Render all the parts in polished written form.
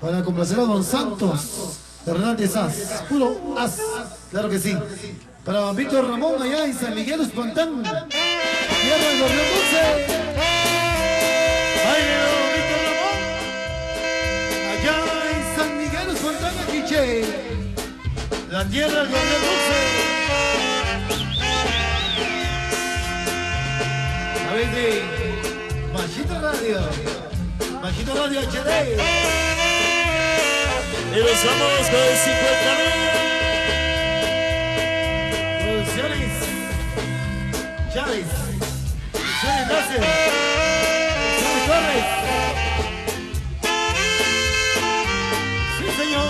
Para complacer a Don Santos Hernández As, puro As, claro que sí. Para Víctor Ramón allá en San Miguel Espantán, tierra del Gorrión Dulce. Ahí Víctor Ramón, allá en San Miguel Espantán, Quiche, la tierra del Gorrión Dulce. A ver de Machito Radio, Machito Radio HD. Y los amos con 50,000 Producciones Chávez, Producciones Láser, Producciones Torres. Sí, señor.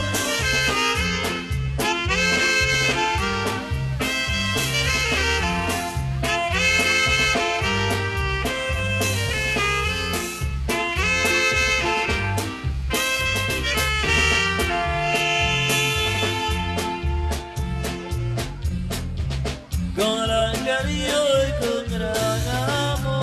con gran cariño y con gran amor.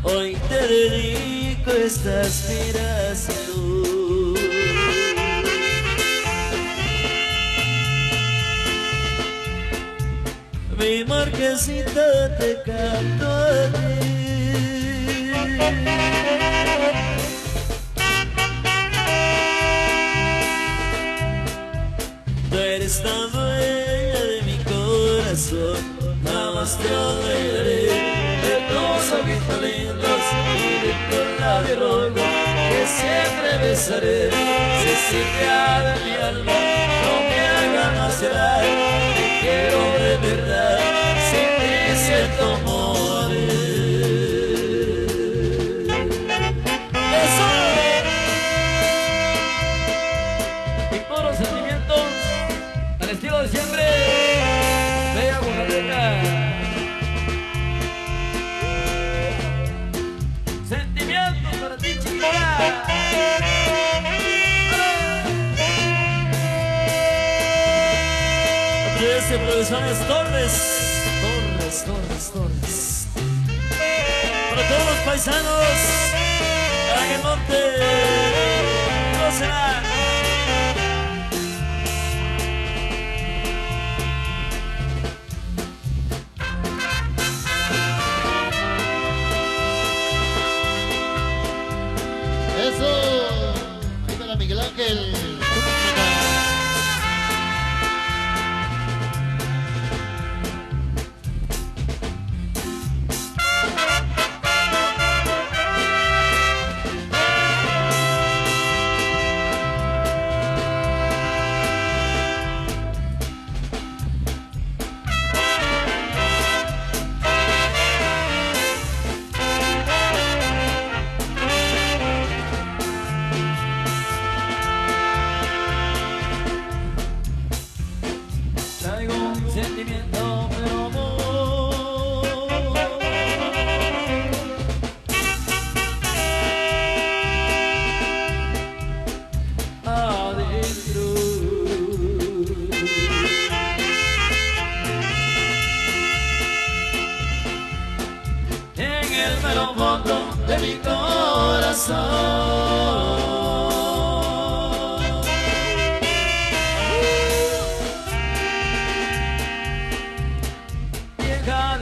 Hoy te dedico esta aspiración. Mi marquesita te canto a ti. Tú eres la dueña de mi corazón, nada más te alegraré de tus ojitos lindos y de tu labio rojo que siempre besaré. Cecilia de mi alma, no me hagas más llorar, te quiero de verdad, sin ti siento morir. ¡Eso! Y puros sentimientos al estilo de siempre, bella Oaxaca. Sentimientos para ti, chiquita. Aprecio Producciones Torres. Para todos los paisanos, para que el norte no será. Eso. Ahí para Miguel Ángel. Traigo un sentimiento, pero amor adentro. En el mero fondo de mi corazón.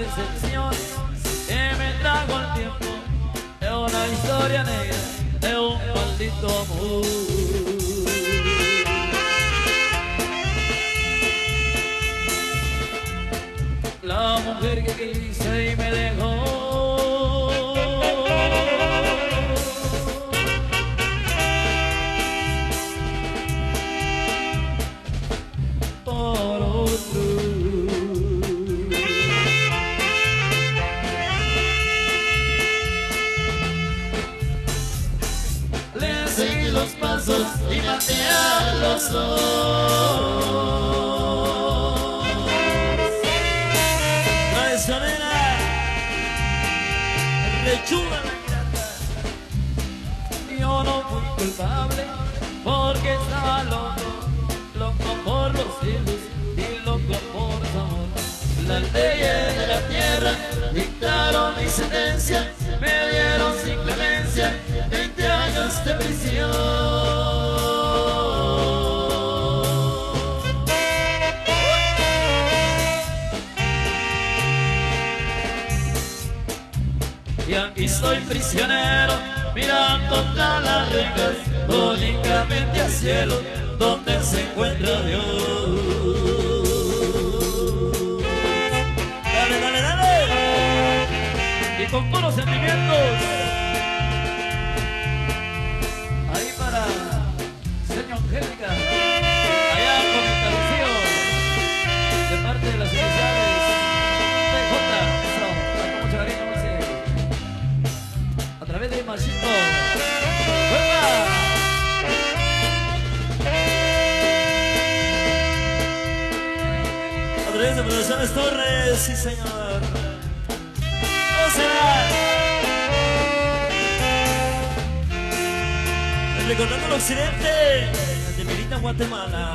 Decepciones que me trago al tiempo de una historia negra, de un maldito amor. La mujer que quise y me dejó. Por otro. Seguí los pasos y maté a los dos. Traicionera, lechuga la ingrata. Yo no fui culpable porque estaba loco, loco por los cielos y loco por su amor. Las leyes de la tierra mi sentencia, me dieron sin clemencia 20 años de prisión. Y aquí estoy prisionero, mirando tras las rejas, únicamente al cielo, donde se encuentra Dios. Dale, dale, dale. Y con puros sentimientos. Ahí para señor Angélica, allá con el talucío, de parte de las iniciales PJ, eso, con mucho cariño, Monse. A través de Machito. ¡Venga! A través de Producciones Torres, sí señor. ¿Cómo será? Recordando el occidente de Mérida, Guatemala.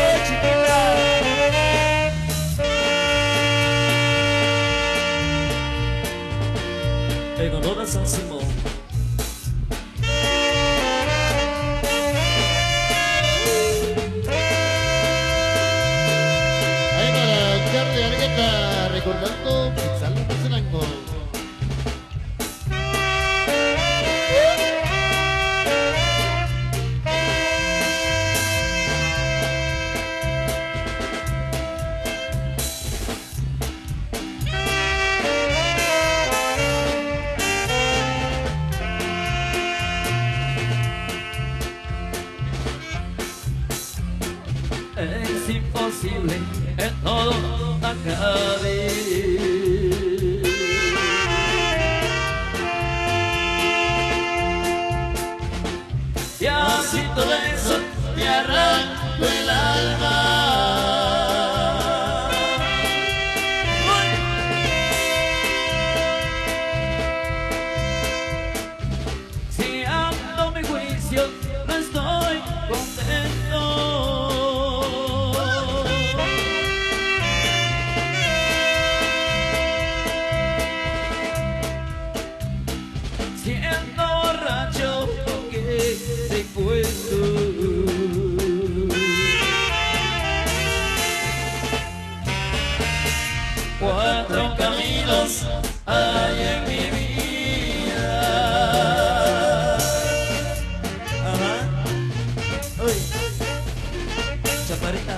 ¡Oh, chiquita! Con Roda San Simón. Ahí para Charlie Argueta, recordando Quetzal Quetzaltenango. Es imposible que todo acabe. Y así todo eso me arranco el alma. Si ando mi juicio, no estoy contento. Siendo borracho, porque te cuento. Cuatro caminos hay en mi vida. Ajá. Uy. Chaparrita.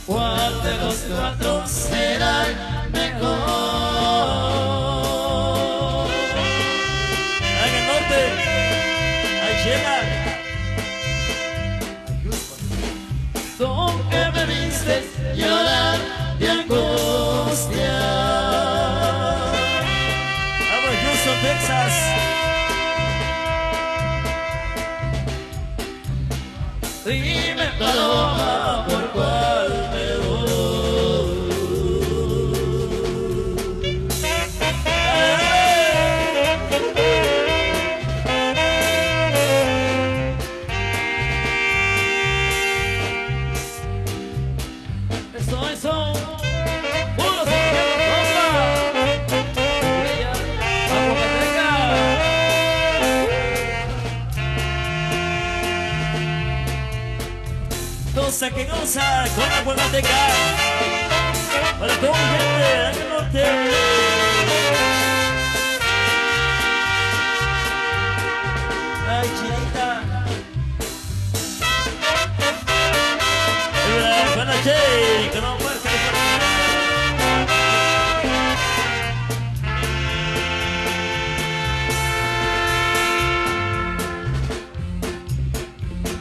¿Cuál de los cuatro será el mejor? En el norte hay Chela. Tú que me viste llorar de angustia. Vamos, Houston, Texas. Dime, paloma, por cuál me voy. Son puros sentimientos, ella, bajo Cateca. Goza que goza con la Guanateca. Para toda mi gente del norte. Ay, chinita. Che, que no muerca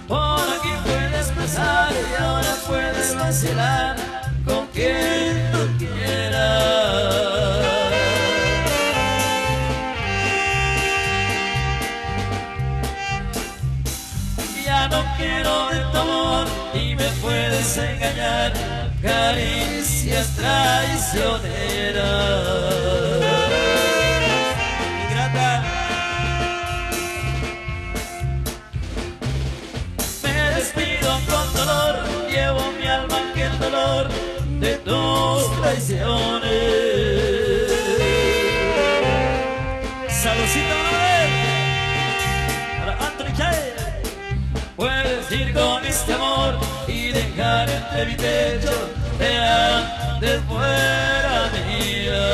por aquí puedes pasar y ahora puedes vacilar con quien tú quieras. Ya no quiero de tu amor y me puedes engañar, caricias traicioneras. Ingrata, me despido con dolor, llevo mi alma que el dolor de tus traiciones. Saludcita para Anthony Kay. Puedes ir con este amor y dejar entre mi techo de antes fuera mía.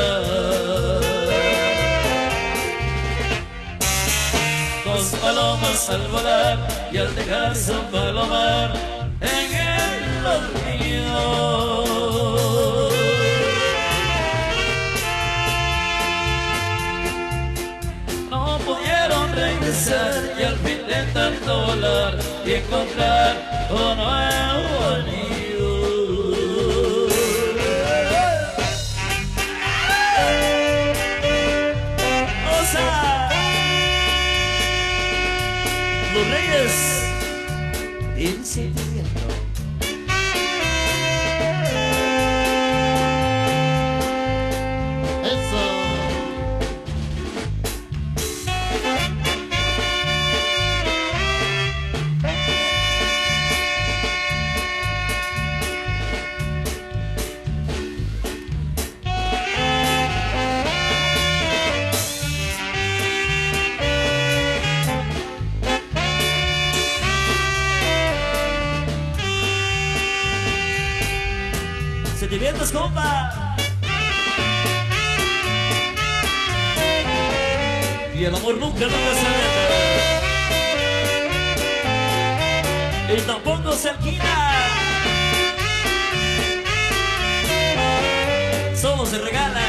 Dos palomas al volar y al dejarse un palomar en el olvido. No pudieron regresar y al fin de tanto volar y encontrar un nuevo nido. ¡Osa! Los Reyes del Sentimiento. Sentimientos, compa. Y el amor nunca se vende. Y tampoco se alquila. Solo se regala.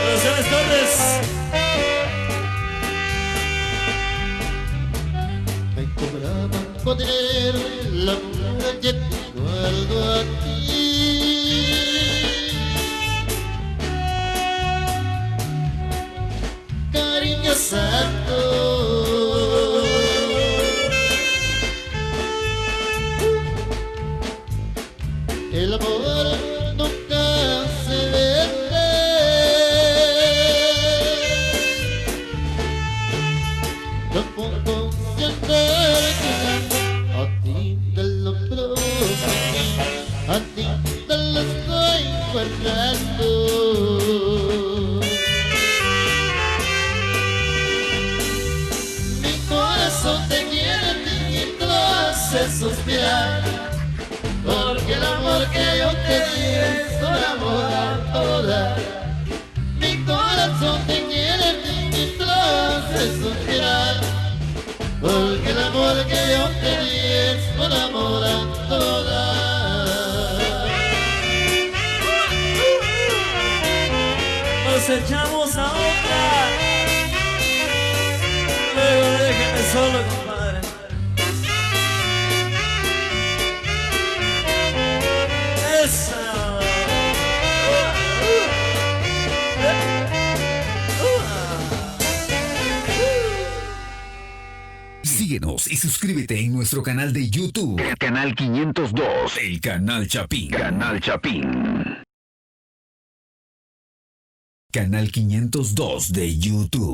Producciones Torres. Me cobraban con dinero la mujer que te guardo a ti. Cariño santo, el amor nunca se vende. Tampoco se anda a ti te lo prometí, a ti te lo estoy guardando. Mi corazón te quiere a ti y te lo hace suspirar, porque el amor que yo te di es un amor a toda. Mi corazón te quiere a ti y te lo hace suspirar, porque el amor que yo te di es un amor a toda. Nos echamos a otra. Luego déjenme solo, compadre. Esa. Síguenos y suscríbete en nuestro canal de YouTube. Canal 502. El Canal Chapín. Canal Chapín. Canal 502 de YouTube.